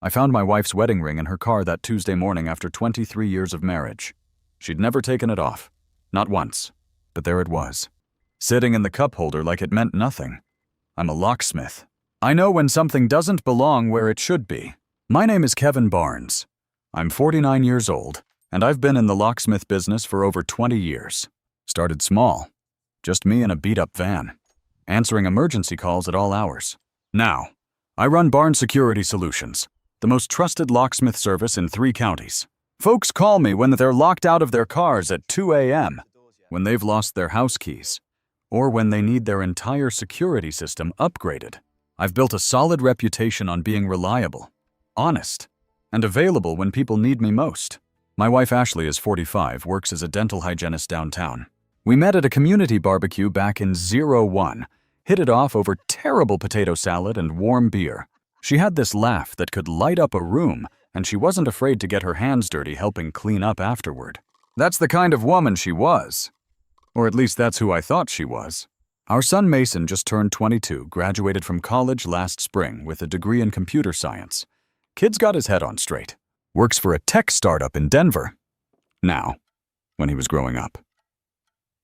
I found my wife's wedding ring in her car that Tuesday morning after 23 years of marriage. She'd never taken it off. Not once. But there it was. Sitting in the cup holder like it meant nothing. I'm a locksmith. I know when something doesn't belong where it should be. My name is Kevin Barnes. I'm 49 years old, and I've been in the locksmith business for over 20 years. Started small. Just me in a beat-up van, answering emergency calls at all hours. Now, I run Barnes Security Solutions, the most trusted locksmith service in 3 counties. Folks call me when they're locked out of their cars at 2 a.m., when they've lost their house keys, or when they need their entire security system upgraded. I've built a solid reputation on being reliable, honest, and available when people need me most. My wife Ashley is 45, works as a dental hygienist downtown. We met at a community barbecue back in '01, hit it off over terrible potato salad and warm beer. She had this laugh that could light up a room, and she wasn't afraid to get her hands dirty helping clean up afterward. That's the kind of woman she was. Or at least that's who I thought she was. Our son Mason just turned 22, graduated from college last spring with a degree in computer science. Kid's got his head on straight. Works for a tech startup in Denver. Now, when he was growing up.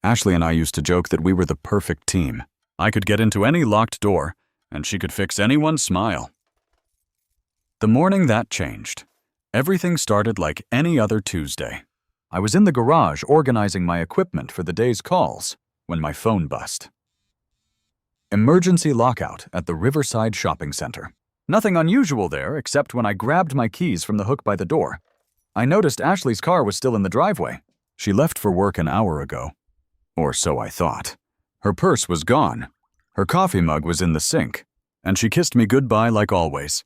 Ashley and I used to joke that we were the perfect team. I could get into any locked door, and she could fix anyone's smile. The morning that changed, everything started like any other Tuesday. I was in the garage organizing my equipment for the day's calls when my phone buzzed. Emergency lockout at the Riverside Shopping Center. Nothing unusual there except when I grabbed my keys from the hook by the door. I noticed Ashley's car was still in the driveway. She left for work an hour ago. Or so I thought. Her purse was gone. Her coffee mug was in the sink. And she kissed me goodbye like always.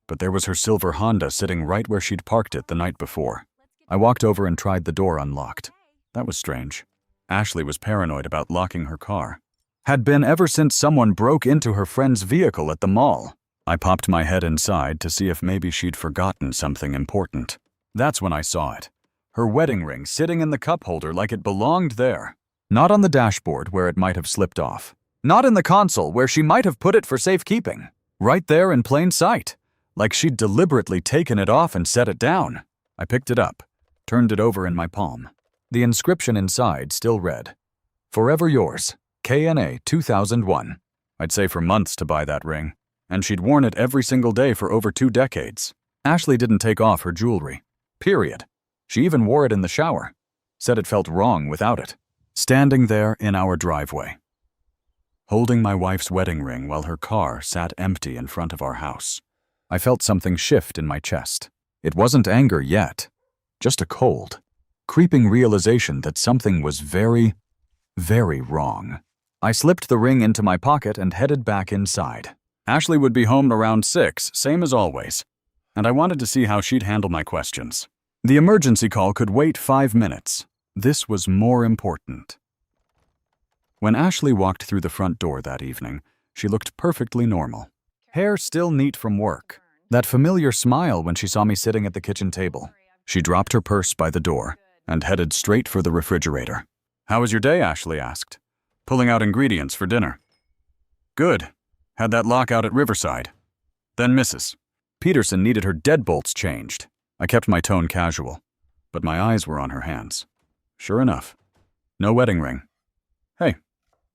But there was her silver Honda sitting right where she'd parked it the night before. I walked over and tried the door unlocked. That was strange. Ashley was paranoid about locking her car. Had been ever since someone broke into her friend's vehicle at the mall. I popped my head inside to see if maybe she'd forgotten something important. That's when I saw it. Her wedding ring sitting in the cup holder like it belonged there. Not on the dashboard where it might have slipped off. Not in the console where she might have put it for safekeeping. Right there in plain sight. Like she'd deliberately taken it off and set it down. I picked it up, turned it over in my palm. The inscription inside still read, "Forever yours, KNA 2001. I'd say for months to buy that ring, and she'd worn it every single day for over 2 decades. Ashley didn't take off her jewelry. Period. She even wore it in the shower. Said it felt wrong without it. Standing there in our driveway. Holding my wife's wedding ring while her car sat empty in front of our house. I felt something shift in my chest. It wasn't anger yet, just a cold, creeping realization that something was very, very wrong. I slipped the ring into my pocket and headed back inside. Ashley would be home around 6, same as always, and I wanted to see how she'd handle my questions. The emergency call could wait 5 minutes. This was more important. When Ashley walked through the front door that evening, she looked perfectly normal. Hair still neat from work. That familiar smile when she saw me sitting at the kitchen table. She dropped her purse by the door and headed straight for the refrigerator. "How was your day?" Ashley asked. "Pulling out ingredients for dinner." "Good. Had that lockout at Riverside." "Then Mrs. Peterson needed her deadbolts changed." I kept my tone casual, but my eyes were on her hands. Sure enough. No wedding ring. "Hey,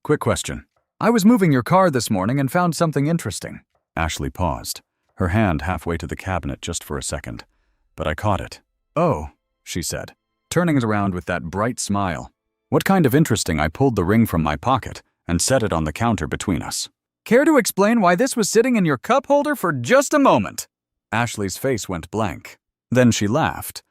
quick question. I was moving your car this morning and found something interesting." Ashley paused, her hand halfway to the cabinet just for a second, but I caught it. "Oh," she said, turning it around with that bright smile. "What kind of interesting?" I pulled the ring from my pocket and set it on the counter between us. "Care to explain why this was sitting in your cup holder for just a moment?" Ashley's face went blank. Then she laughed,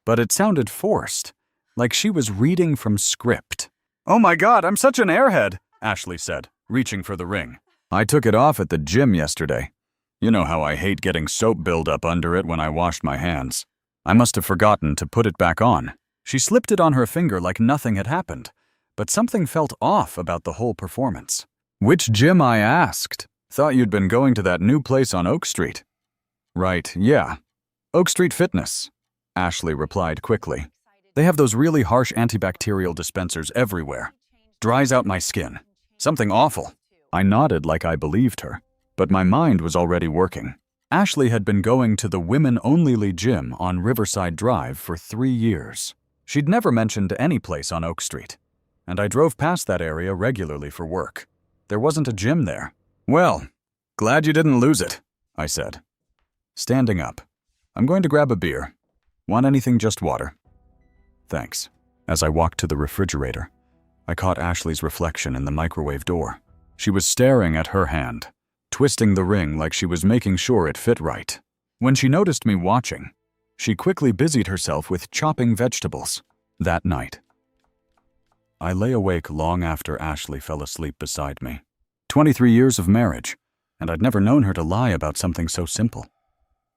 but it sounded forced, like she was reading from script. "Oh my God, I'm such an airhead," Ashley said, reaching for the ring. "I took it off at the gym yesterday. You know how I hate getting soap buildup under it when I washed my hands. I must have forgotten to put it back on." She slipped it on her finger like nothing had happened, but something felt off about the whole performance. "Which gym?" I asked. "Thought you'd been going to that new place on Oak Street." "Right, yeah. Oak Street Fitness," Ashley replied quickly. "They have those really harsh antibacterial dispensers everywhere. Dries out my skin. Something awful." I nodded like I believed her, but my mind was already working. Ashley had been going to the women-only gym on Riverside Drive for 3 years. She'd never mentioned any place on Oak Street, and I drove past that area regularly for work. There wasn't a gym there. "Well, glad you didn't lose it," I said. Standing up. "I'm going to grab a beer. Want anything, just water?" "Thanks." As I walked to the refrigerator, I caught Ashley's reflection in the microwave door. She was staring at her hand, twisting the ring like she was making sure it fit right. When she noticed me watching, she quickly busied herself with chopping vegetables. That night, I lay awake long after Ashley fell asleep beside me. 23 years of marriage, and I'd never known her to lie about something so simple.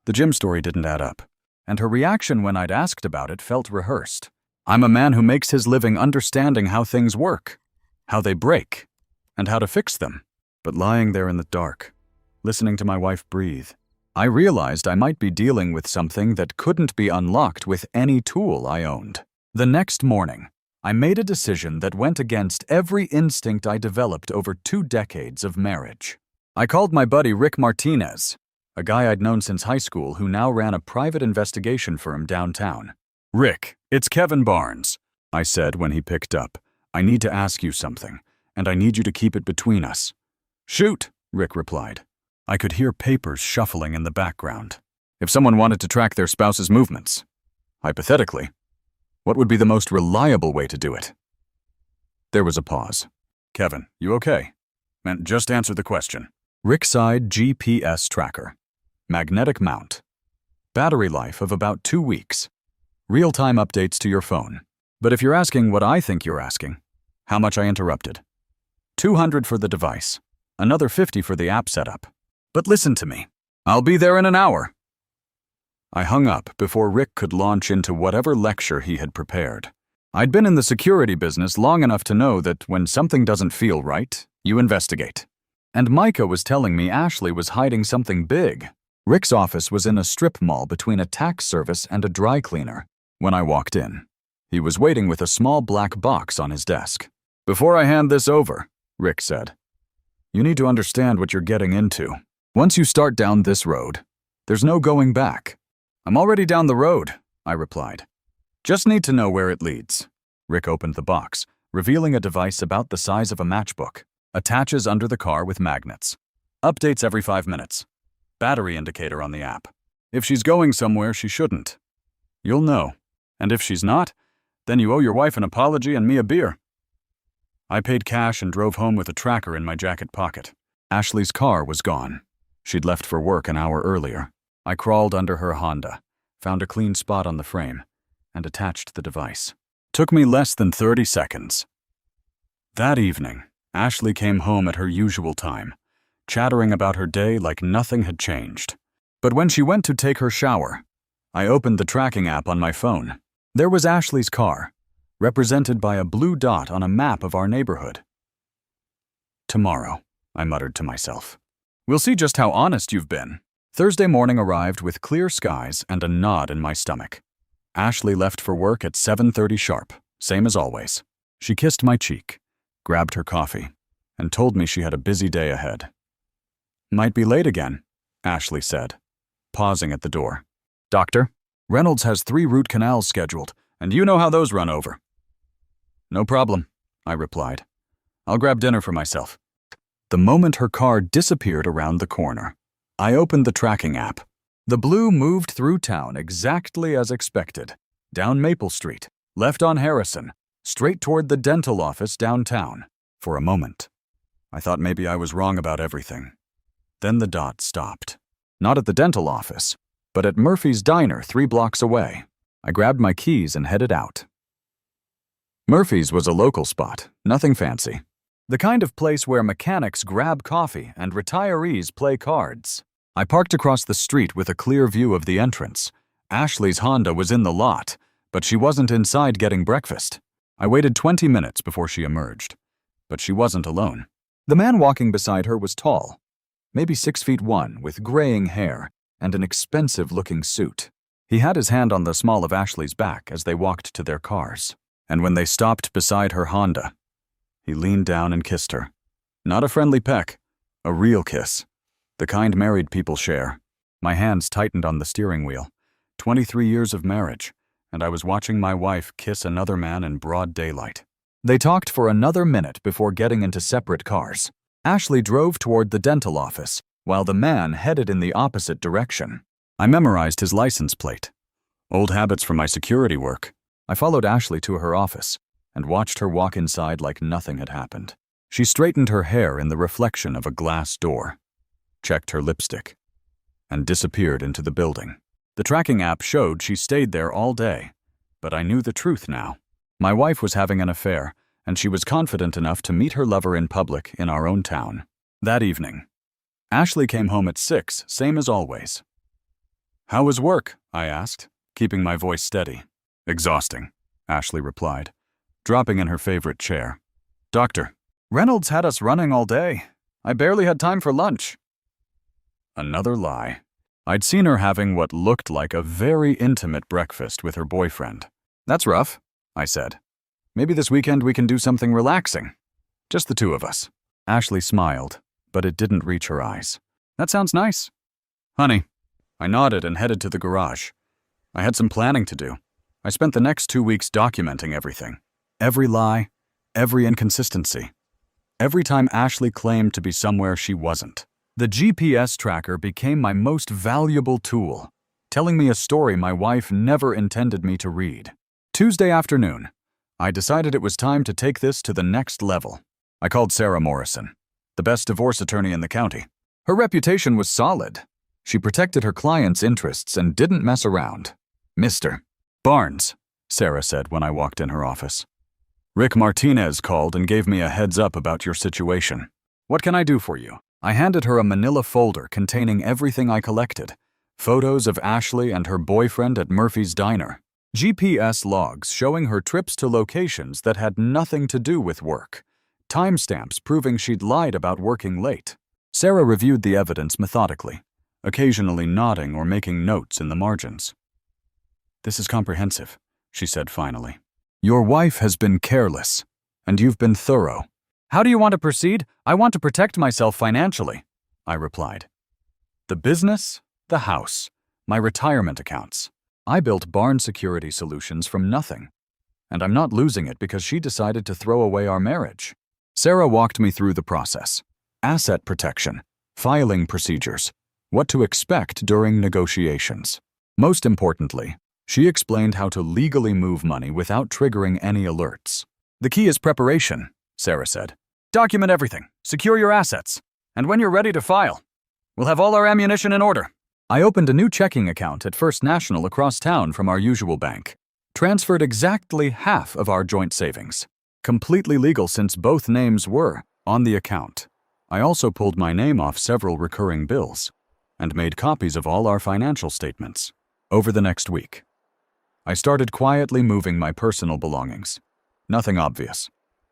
The gym story didn't add up, and her reaction when I'd asked about it felt rehearsed. I'm a man who makes his living understanding how things work, how they break, and how to fix them. But lying there in the dark, listening to my wife breathe, I realized I might be dealing with something that couldn't be unlocked with any tool I owned. The next morning, I made a decision that went against every instinct I developed over 2 decades of marriage. I called my buddy Rick Martinez, a guy I'd known since high school who now ran a private investigation firm downtown. "Rick, it's Kevin Barnes," I said when he picked up. "I need to ask you something, and I need you to keep it between us." "Shoot," Rick replied. I could hear papers shuffling in the background. If someone wanted to track their spouse's movements, hypothetically, what would be the most reliable way to do it? There was a pause. "Kevin, you okay?" "Man, just answer the question." Rickside GPS tracker. Magnetic mount. Battery life of about 2 weeks. Real-time updates to your phone. But if you're asking what I think you're asking, how much I interrupted. $200 for the device. Another $50 for the app setup. But listen to me. I'll be there in an hour. I hung up before Rick could launch into whatever lecture he had prepared. I'd been in the security business long enough to know that when something doesn't feel right, you investigate. And Micah was telling me Ashley was hiding something big. Rick's office was in a strip mall between a tax service and a dry cleaner. When I walked in, he was waiting with a small black box on his desk. "Before I hand this over," Rick said, "you need to understand what you're getting into. Once you start down this road, there's no going back." "I'm already down the road," I replied. "Just need to know where it leads." Rick opened the box, revealing a device about the size of a matchbook. Attaches under the car with magnets. Updates every 5 minutes. Battery indicator on the app. If she's going somewhere she shouldn't, you'll know. And if she's not, then you owe your wife an apology and me a beer. I paid cash and drove home with a tracker in my jacket pocket. Ashley's car was gone. She'd left for work an hour earlier. I crawled under her Honda, found a clean spot on the frame, and attached the device. Took me less than 30 seconds. That evening, Ashley came home at her usual time, chattering about her day like nothing had changed. But when she went to take her shower, I opened the tracking app on my phone. There was Ashley's car, represented by a blue dot on a map of our neighborhood. "Tomorrow," I muttered to myself. "We'll see just how honest you've been." Thursday morning arrived with clear skies and a knot in my stomach. Ashley left for work at 7:30 sharp, same as always. She kissed my cheek, grabbed her coffee, and told me she had a busy day ahead. "Might be late again," Ashley said, pausing at the door. "Doctor, Reynolds has 3 root canals scheduled, and you know how those run over." "No problem," I replied. "I'll grab dinner for myself." The moment her car disappeared around the corner, I opened the tracking app. The blue moved through town exactly as expected, down Maple Street, left on Harrison, straight toward the dental office downtown. For a moment, I thought maybe I was wrong about everything. Then the dot stopped. Not at the dental office, but at Murphy's Diner 3 blocks away. I grabbed my keys and headed out. Murphy's was a local spot, nothing fancy. The kind of place where mechanics grab coffee and retirees play cards. I parked across the street with a clear view of the entrance. Ashley's Honda was in the lot, but she wasn't inside getting breakfast. I waited 20 minutes before she emerged, but she wasn't alone. The man walking beside her was tall, maybe 6'1", with graying hair and an expensive-looking suit. He had his hand on the small of Ashley's back as they walked to their cars, and when they stopped beside her Honda, he leaned down and kissed her. Not a friendly peck, a real kiss, the kind married people share. My hands tightened on the steering wheel. 23 years of marriage, and I was watching my wife kiss another man in broad daylight. They talked for another minute before getting into separate cars. Ashley drove toward the dental office, while the man headed in the opposite direction. I memorized his license plate. Old habits from my security work. I followed Ashley to her office and watched her walk inside like nothing had happened. She straightened her hair in the reflection of a glass door, checked her lipstick, and disappeared into the building. The tracking app showed she stayed there all day, but I knew the truth now. My wife was having an affair, and she was confident enough to meet her lover in public in our own town. That evening, Ashley came home at 6, same as always. "How was work?" I asked, keeping my voice steady. "Exhausting," Ashley replied, dropping in her favorite chair. "Doctor, Reynolds had us running all day. I barely had time for lunch." Another lie. I'd seen her having what looked like a very intimate breakfast with her boyfriend. "That's rough," I said. "Maybe this weekend we can do something relaxing. Just the two of us." Ashley smiled, but it didn't reach her eyes. "That sounds nice." "Honey." I nodded and headed to the garage. I had some planning to do. I spent the next 2 weeks documenting everything. Every lie, every inconsistency. Every time Ashley claimed to be somewhere she wasn't. The GPS tracker became my most valuable tool, telling me a story my wife never intended me to read. Tuesday afternoon, I decided it was time to take this to the next level. I called Sarah Morrison, the best divorce attorney in the county. Her reputation was solid. She protected her clients' interests and didn't mess around. "Mr. Barnes," Sarah said when I walked in her office. "Rick Martinez called and gave me a heads up about your situation. What can I do for you?" I handed her a manila folder containing everything I collected. Photos of Ashley and her boyfriend at Murphy's Diner. GPS logs showing her trips to locations that had nothing to do with work. Timestamps proving she'd lied about working late. Sarah reviewed the evidence methodically, occasionally nodding or making notes in the margins. "This is comprehensive," she said finally. "Your wife has been careless, and you've been thorough." "How do you want to proceed? I want to protect myself financially," I replied. "The business, the house, my retirement accounts. I built Barnes Security Solutions from nothing, and I'm not losing it because she decided to throw away our marriage." Sarah walked me through the process. Asset protection, filing procedures, what to expect during negotiations. Most importantly, she explained how to legally move money without triggering any alerts. "The key is preparation," Sarah said. "Document everything, secure your assets, and when you're ready to file, we'll have all our ammunition in order." I opened a new checking account at First National across town from our usual bank. Transferred exactly half of our joint savings. Completely legal since both names were on the account. I also pulled my name off several recurring bills and made copies of all our financial statements. Over the next week, I started quietly moving my personal belongings. Nothing obvious,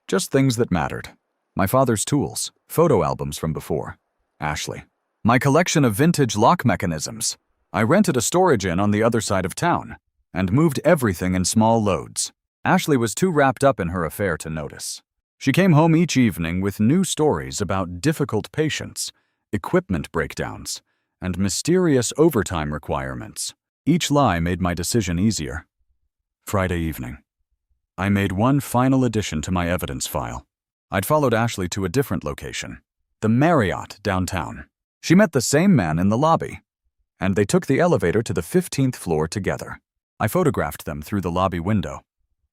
just things that mattered. My father's tools, photo albums from before, Ashley. My collection of vintage lock mechanisms. I rented a storage inn on the other side of town and moved everything in small loads. Ashley was too wrapped up in her affair to notice. She came home each evening with new stories about difficult patients, equipment breakdowns, and mysterious overtime requirements. Each lie made my decision easier. Friday evening, I made one final addition to my evidence file. I'd followed Ashley to a different location, the Marriott downtown. She met the same man in the lobby, and they took the elevator to the 15th floor together. I photographed them through the lobby window,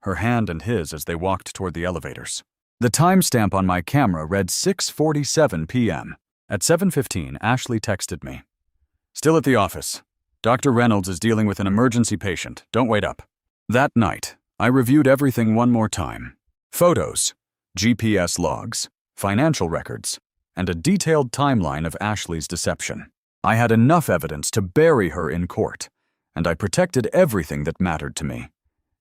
her hand and his as they walked toward the elevators. The timestamp on my camera read 6:47 p.m. At 7:15, Ashley texted me. "Still at the office. Dr. Reynolds is dealing with an emergency patient. Don't wait up." That night, I reviewed everything one more time. Photos, GPS logs, financial records, and a detailed timeline of Ashley's deception. I had enough evidence to bury her in court, and I protected everything that mattered to me.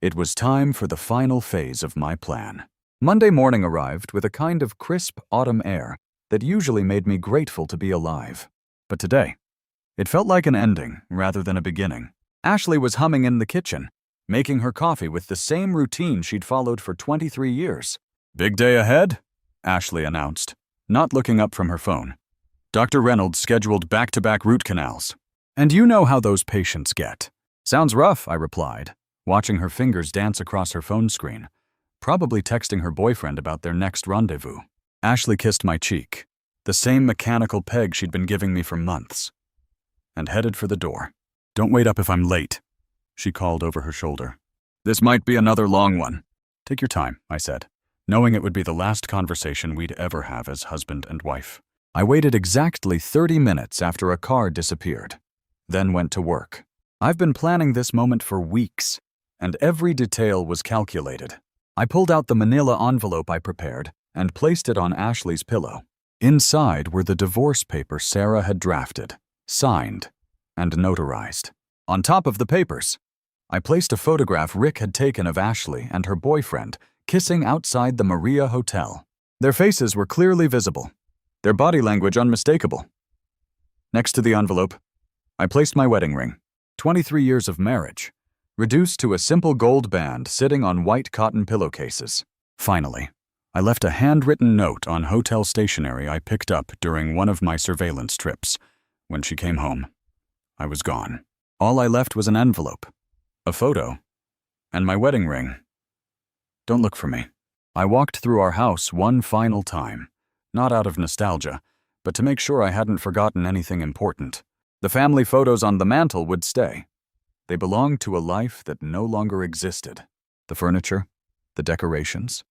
It was time for the final phase of my plan. Monday morning arrived with a kind of crisp autumn air that usually made me grateful to be alive. But today, it felt like an ending rather than a beginning. Ashley was humming in the kitchen, making her coffee with the same routine she'd followed for 23 years. "Big day ahead," Ashley announced, not looking up from her phone. "Dr. Reynolds scheduled back-to-back root canals. And you know how those patients get. Sounds rough, I replied, watching her fingers dance across her phone screen, probably texting her boyfriend about their next rendezvous. Ashley kissed my cheek, the same mechanical peg she'd been giving me for months, and headed for the door. Don't wait up if I'm late, she called over her shoulder. This might be another long one. Take your time, I said, knowing it would be the last conversation we'd ever have as husband and wife. I waited exactly 30 minutes after a car disappeared, then went to work. I've been planning this moment for weeks, and every detail was calculated. I pulled out the manila envelope I prepared and placed it on Ashley's pillow. Inside were the divorce papers Sarah had drafted, signed, and notarized. On top of the papers, I placed a photograph Rick had taken of Ashley and her boyfriend kissing outside the Maria Hotel. Their faces were clearly visible, their body language unmistakable. Next to the envelope, I placed my wedding ring, 23 years of marriage, reduced to a simple gold band sitting on white cotton pillowcases. Finally, I left a handwritten note on hotel stationery I picked up during one of my surveillance trips. When she came home, I was gone. All I left was an envelope, a photo, and my wedding ring. Don't look for me. I walked through our house one final time, not out of nostalgia, but to make sure I hadn't forgotten anything important. The family photos on the mantel would stay. They belonged to a life that no longer existed. The furniture, the decorations,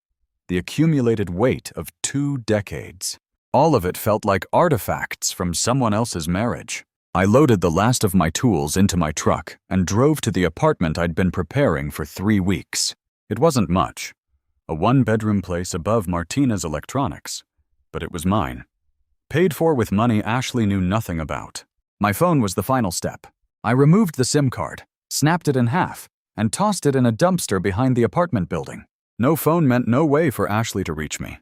the accumulated weight of 2 decades. All of it felt like artifacts from someone else's marriage. I loaded the last of my tools into my truck and drove to the apartment I'd been preparing for 3 weeks. It wasn't much, a 1-bedroom place above Martinez Electronics, but it was mine. Paid for with money Ashley knew nothing about. My phone was the final step. I removed the SIM card, snapped it in half, and tossed it in a dumpster behind the apartment building. No phone meant no way for Ashley to reach me.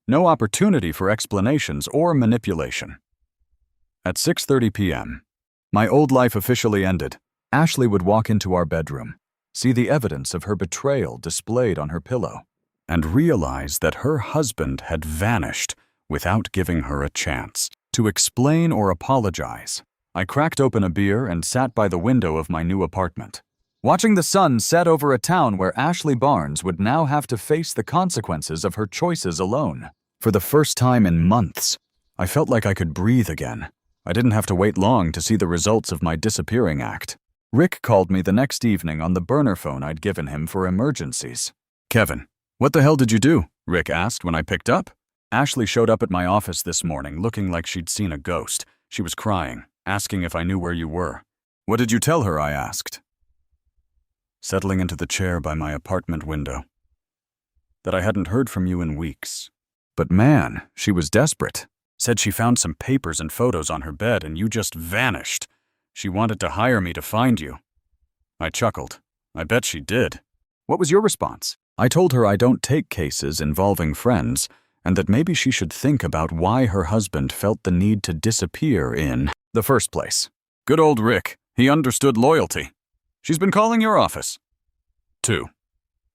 No opportunity for explanations or manipulation. At 6:30 p.m., my old life officially ended. Ashley would walk into our bedroom, see the evidence of her betrayal displayed on her pillow, and realize that her husband had vanished without giving her a chance to explain or apologize. I cracked open a beer and sat by the window of my new apartment, watching the sun set over a town where Ashley Barnes would now have to face the consequences of her choices alone. For the first time in months, I felt like I could breathe again. I didn't have to wait long to see the results of my disappearing act. Rick called me the next evening on the burner phone I'd given him for emergencies. "Kevin, what the hell did you do?" Rick asked when I picked up. Ashley showed up at my office this morning looking like she'd seen a ghost. She was crying, asking if I knew where you were. "What did you tell her?" I asked, settling into the chair by my apartment window. "That I hadn't heard from you in weeks. But man, she was desperate. Said she found some papers and photos on her bed and you just vanished. She wanted to hire me to find you." I chuckled. I bet she did. "What was your response?" I told her I don't take cases involving friends, and that maybe she should think about why her husband felt the need to disappear in the first place. "Good old Rick. He understood loyalty. She's been calling your office." 2.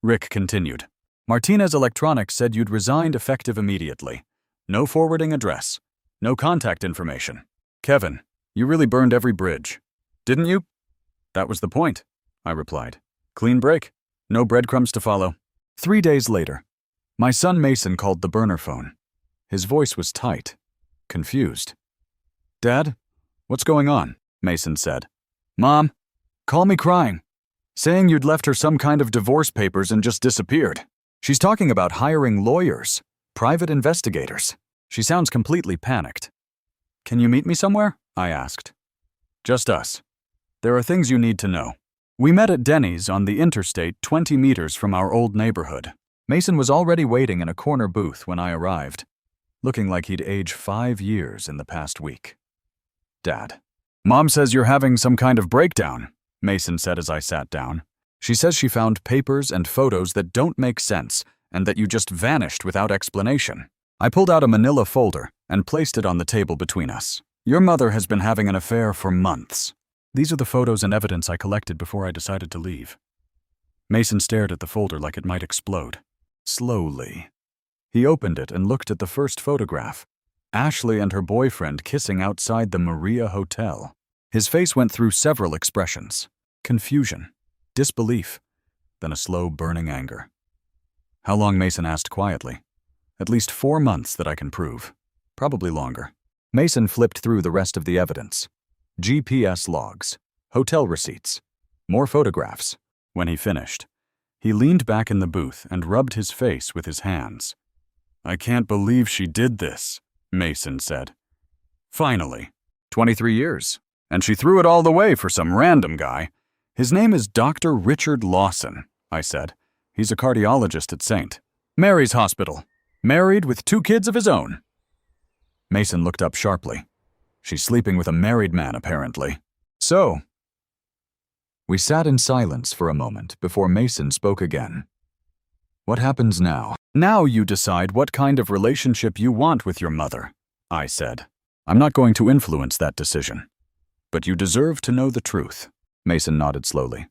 Rick continued. "Martinez Electronics said you'd resigned effective immediately. No forwarding address. No contact information. Kevin, you really burned every bridge. Didn't you?" "That was the point," I replied. "Clean break. No breadcrumbs to follow." 3 days later, my son Mason called the burner phone. His voice was tight, confused. "Dad, what's going on?" Mason said. "Mom, call me crying, saying you'd left her some kind of divorce papers and just disappeared. She's talking about hiring lawyers, private investigators. She sounds completely panicked." "Can you meet me somewhere?" I asked. "Just us. There are things you need to know." We met at Denny's on the interstate 20 meters from our old neighborhood. Mason was already waiting in a corner booth when I arrived, looking like he'd aged 5 years in the past week. "Dad, Mom says you're having some kind of breakdown," Mason said as I sat down. "She says she found papers and photos that don't make sense and that you just vanished without explanation." I pulled out a manila folder and placed it on the table between us. "Your mother has been having an affair for months. These are the photos and evidence I collected before I decided to leave." Mason stared at the folder like it might explode. Slowly, he opened it and looked at the first photograph, Ashley and her boyfriend kissing outside the Maria Hotel. His face went through several expressions: confusion, disbelief, then a slow, burning anger. "How long?" Mason asked quietly. "At least 4 months that I can prove. Probably longer." Mason flipped through the rest of the evidence. GPS logs, hotel receipts, more photographs. When he finished, he leaned back in the booth and rubbed his face with his hands. "I can't believe she did this," Mason said. "Finally. 23 years. And she threw it all the way for some random guy. His name is Dr. Richard Lawson," I said. "He's a cardiologist at St. Mary's Hospital. Married with 2 kids of his own." Mason looked up sharply. "She's sleeping with a married man, apparently." "So?" We sat in silence for a moment before Mason spoke again. "What happens now?" "Now you decide what kind of relationship you want with your mother," I said. "I'm not going to influence that decision. But you deserve to know the truth." Mason nodded slowly.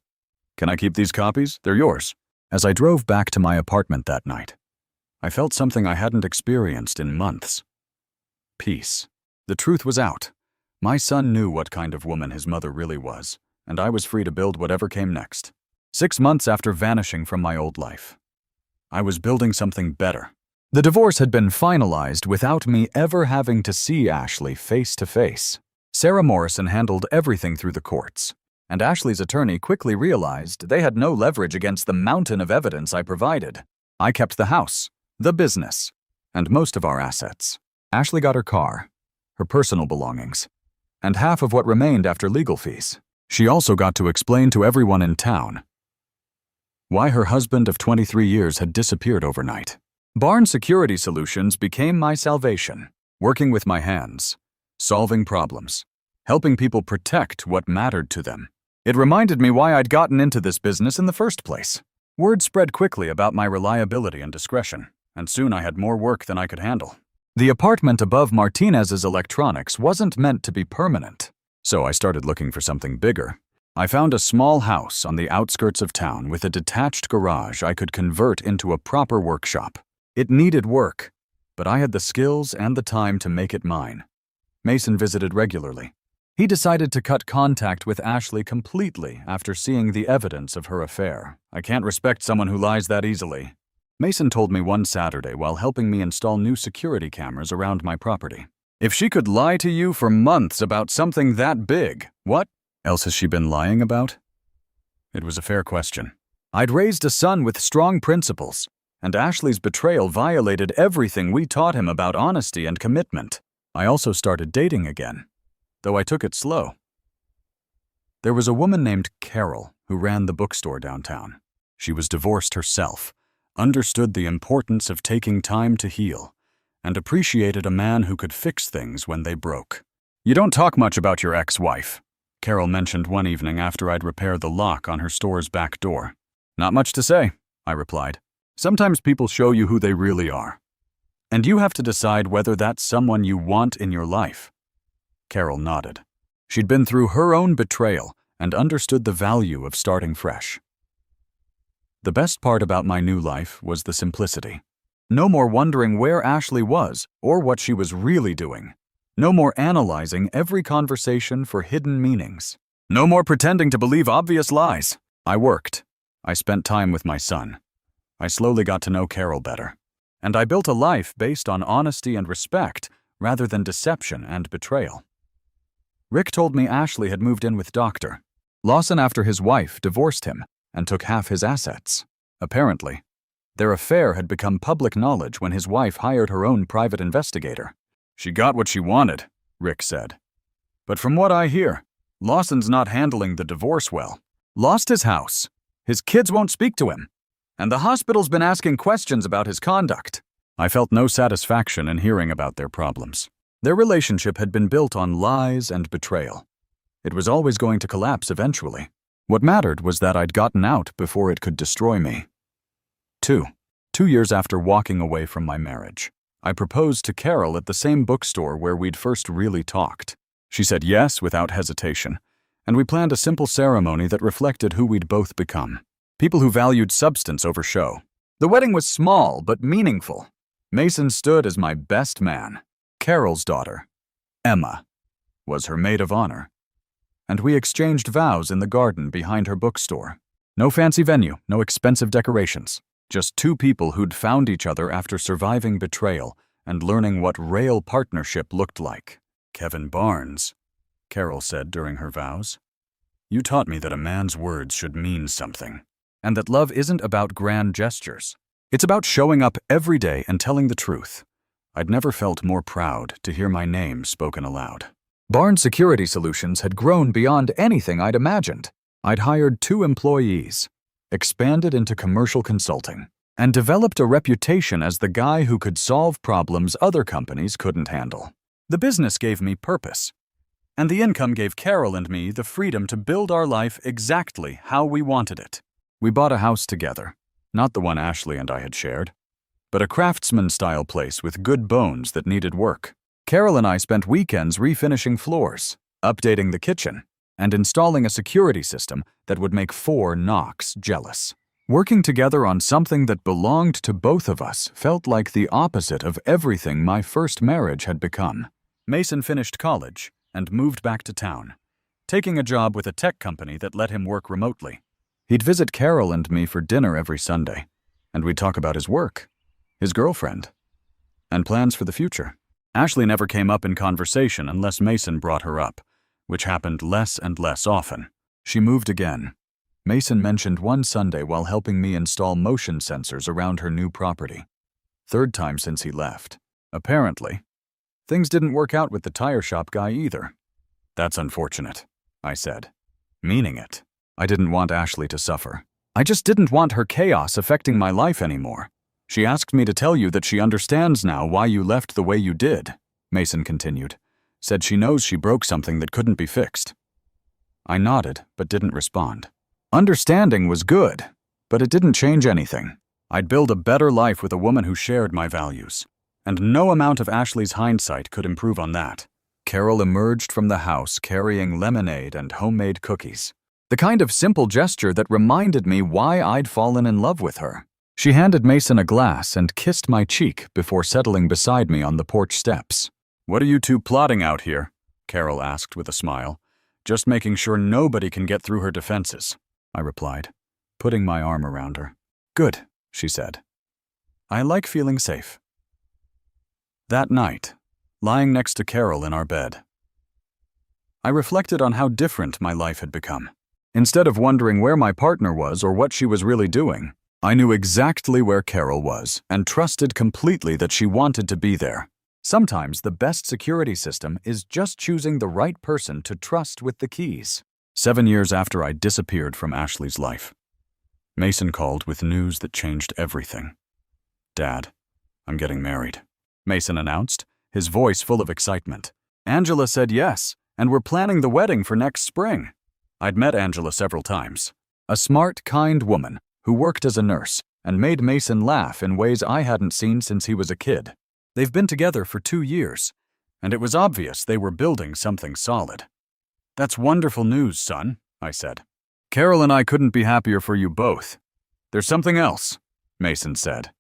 "Can I keep these copies? They're yours." As I drove back to my apartment that night, I felt something I hadn't experienced in months. Peace. The truth was out. My son knew what kind of woman his mother really was, and I was free to build whatever came next. 6 months after vanishing from my old life, I was building something better. The divorce had been finalized without me ever having to see Ashley face to face. Sarah Morrison handled everything through the courts, and Ashley's attorney quickly realized they had no leverage against the mountain of evidence I provided. I kept the house, the business, and most of our assets. Ashley got her car, her personal belongings, and half of what remained after legal fees. She also got to explain to everyone in town why her husband of 23 years had disappeared overnight. Barnes Security Solutions became my salvation, working with my hands, solving problems, helping people protect what mattered to them. It reminded me why I'd gotten into this business in the first place. Word spread quickly about my reliability and discretion, and soon I had more work than I could handle. The apartment above Martinez's Electronics wasn't meant to be permanent, so I started looking for something bigger. I found a small house on the outskirts of town with a detached garage I could convert into a proper workshop. It needed work, but I had the skills and the time to make it mine. Mason visited regularly. He decided to cut contact with Ashley completely after seeing the evidence of her affair. "I can't respect someone who lies that easily." Mason told me one Saturday while helping me install new security cameras around my property. "If she could lie to you for months about something that big, what else has she been lying about?" It was a fair question. I'd raised a son with strong principles, and Ashley's betrayal violated everything we taught him about honesty and commitment. I also started dating again, though I took it slow. There was a woman named Carol who ran the bookstore downtown. She was divorced herself, understood the importance of taking time to heal, and appreciated a man who could fix things when they broke. "You don't talk much about your ex-wife," Carol mentioned one evening after I'd repaired the lock on her store's back door. "Not much to say," I replied. "Sometimes people show you who they really are, and you have to decide whether that's someone you want in your life." Carol nodded. She'd been through her own betrayal and understood the value of starting fresh. The best part about my new life was the simplicity. No more wondering where Ashley was or what she was really doing. No more analyzing every conversation for hidden meanings. No more pretending to believe obvious lies. I worked. I spent time with my son. I slowly got to know Carol better. And I built a life based on honesty and respect rather than deception and betrayal. Rick told me Ashley had moved in with Dr. Lawson after his wife divorced him and took half his assets. Apparently, their affair had become public knowledge when his wife hired her own private investigator. "She got what she wanted," Rick said. "But from what I hear, Lawson's not handling the divorce well. Lost his house, his kids won't speak to him, and the hospital's been asking questions about his conduct." I felt no satisfaction in hearing about their problems. Their relationship had been built on lies and betrayal. It was always going to collapse eventually. What mattered was that I'd gotten out before it could destroy me. 2 years after walking away from my marriage, I proposed to Carol at the same bookstore where we'd first really talked. She said yes without hesitation, and we planned a simple ceremony that reflected who we'd both become. People who valued substance over show. The wedding was small but meaningful. Mason stood as my best man. Carol's daughter, Emma, was her maid of honor. and we exchanged vows in the garden behind her bookstore. No fancy venue, no expensive decorations. Just two people who'd found each other after surviving betrayal and learning what real partnership looked like. "Kevin Barnes," Carol said during her vows, "you taught me that a man's words should mean something, and that love isn't about grand gestures. It's about showing up every day and telling the truth." I'd never felt more proud to hear my name spoken aloud. Barnes Security Solutions had grown beyond anything I'd imagined. I'd hired 2 employees, expanded into commercial consulting, and developed a reputation as the guy who could solve problems other companies couldn't handle. The business gave me purpose, and the income gave Carol and me the freedom to build our life exactly how we wanted it. We bought a house together, not the one Ashley and I had shared, but a craftsman-style place with good bones that needed work. Carol and I spent weekends refinishing floors, updating the kitchen, and installing a security system that would make 4 Knox jealous. Working together on something that belonged to both of us felt like the opposite of everything my first marriage had become. Mason finished college and moved back to town, taking a job with a tech company that let him work remotely. He'd visit Carol and me for dinner every Sunday, and we'd talk about his work, his girlfriend, and plans for the future. Ashley never came up in conversation unless Mason brought her up, which happened less and less often. She moved again. Mason mentioned one Sunday while helping me install motion sensors around her new property. 3rd time since he left. Apparently, things didn't work out with the tire shop guy either. "That's unfortunate," I said, meaning it. I didn't want Ashley to suffer. I just didn't want her chaos affecting my life anymore. "She asked me to tell you that she understands now why you left the way you did," Mason continued. "Said she knows she broke something that couldn't be fixed." I nodded, but didn't respond. Understanding was good, but it didn't change anything. I'd build a better life with a woman who shared my values, and no amount of Ashley's hindsight could improve on that. Carol emerged from the house carrying lemonade and homemade cookies, the kind of simple gesture that reminded me why I'd fallen in love with her. She handed Mason a glass and kissed my cheek before settling beside me on the porch steps. "What are you two plotting out here?" Carol asked with a smile. "Just making sure nobody can get through her defenses," I replied, putting my arm around her. "Good," she said. "I like feeling safe." That night, lying next to Carol in our bed, I reflected on how different my life had become. Instead of wondering where my partner was or what she was really doing, I knew exactly where Carol was and trusted completely that she wanted to be there. Sometimes the best security system is just choosing the right person to trust with the keys. 7 years after I disappeared from Ashley's life, Mason called with news that changed everything. "Dad, I'm getting married," Mason announced, his voice full of excitement. "Angela said yes, and we're planning the wedding for next spring." I'd met Angela several times. A smart, kind woman who worked as a nurse and made Mason laugh in ways I hadn't seen since he was a kid. They've been together for 2 years, and it was obvious they were building something solid. "That's wonderful news, son," I said. "Carol and I couldn't be happier for you both." "There's something else," Mason said,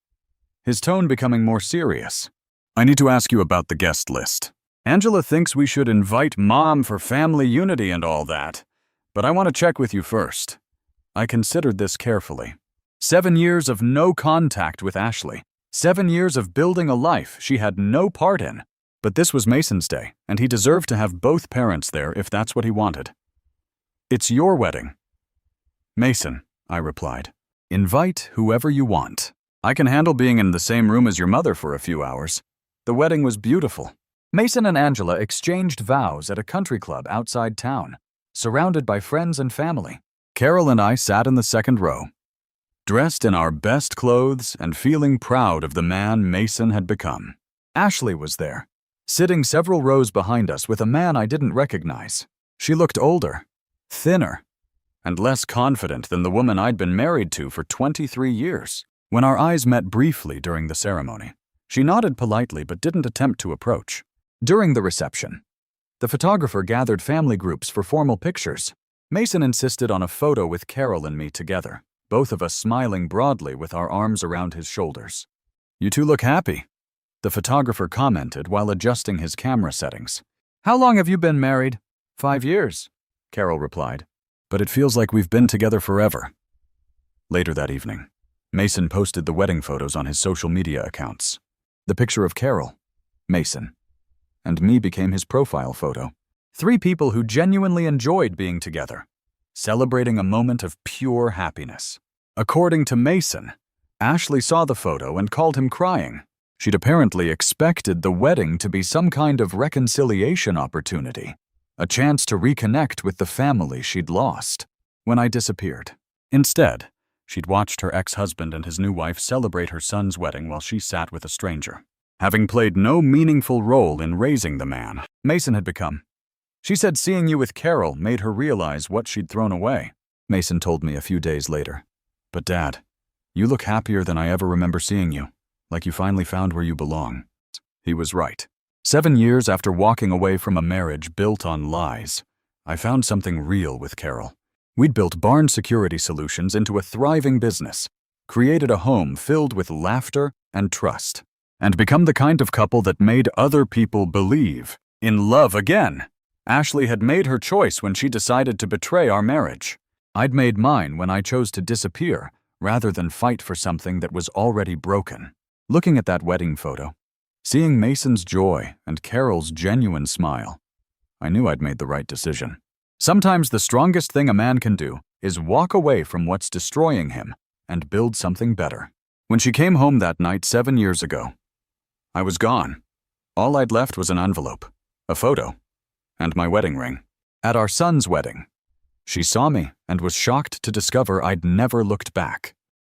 his tone becoming more serious. "I need to ask you about the guest list. Angela thinks we should invite Mom for family unity and all that, but I want to check with you first." I considered this carefully. 7 years of no contact with Ashley. 7 years of building a life she had no part in. But this was Mason's day, and he deserved to have both parents there if that's what he wanted. "It's your wedding." "Mason," I replied, "invite whoever you want. I can handle being in the same room as your mother for a few hours." The wedding was beautiful. Mason and Angela exchanged vows at a country club outside town, surrounded by friends and family. Carol and I sat in the second row, dressed in our best clothes and feeling proud of the man Mason had become. Ashley was there, sitting several rows behind us with a man I didn't recognize. She looked older, thinner, and less confident than the woman I'd been married to for 23 years. When our eyes met briefly during the ceremony, she nodded politely but didn't attempt to approach. During the reception, the photographer gathered family groups for formal pictures. Mason insisted on a photo with Carol and me together, both of us smiling broadly with our arms around his shoulders. "You two look happy," the photographer commented while adjusting his camera settings. "How long have you been married?" 5 years. Carol replied. But it feels like we've been together forever. Later that evening, Mason posted the wedding photos on his social media accounts. The picture of Carol, Mason, and me became his profile photo. 3 people who genuinely enjoyed being together, celebrating a moment of pure happiness. According to Mason, Ashley saw the photo and called him crying. She'd apparently expected the wedding to be some kind of reconciliation opportunity, a chance to reconnect with the family she'd lost when I disappeared. Instead, she'd watched her ex-husband and his new wife celebrate her son's wedding while she sat with a stranger. Having played no meaningful role in raising the man Mason had become. She said seeing you with Carol made her realize what she'd thrown away. Mason told me a few days later. But Dad, you look happier than I ever remember seeing you, like you finally found where you belong. He was right. 7 years after walking away from a marriage built on lies, I found something real with Carol. We'd built Barn Security Solutions into a thriving business, created a home filled with laughter and trust, and become the kind of couple that made other people believe in love again. Ashley had made her choice when she decided to betray our marriage. I'd made mine when I chose to disappear rather than fight for something that was already broken. Looking at that wedding photo, seeing Mason's joy and Carol's genuine smile, I knew I'd made the right decision. Sometimes the strongest thing a man can do is walk away from what's destroying him and build something better. When she came home that night 7 years ago, I was gone. All I'd left was an envelope, a photo, and my wedding ring. At our son's wedding, she saw me and was shocked to discover I'd never looked back.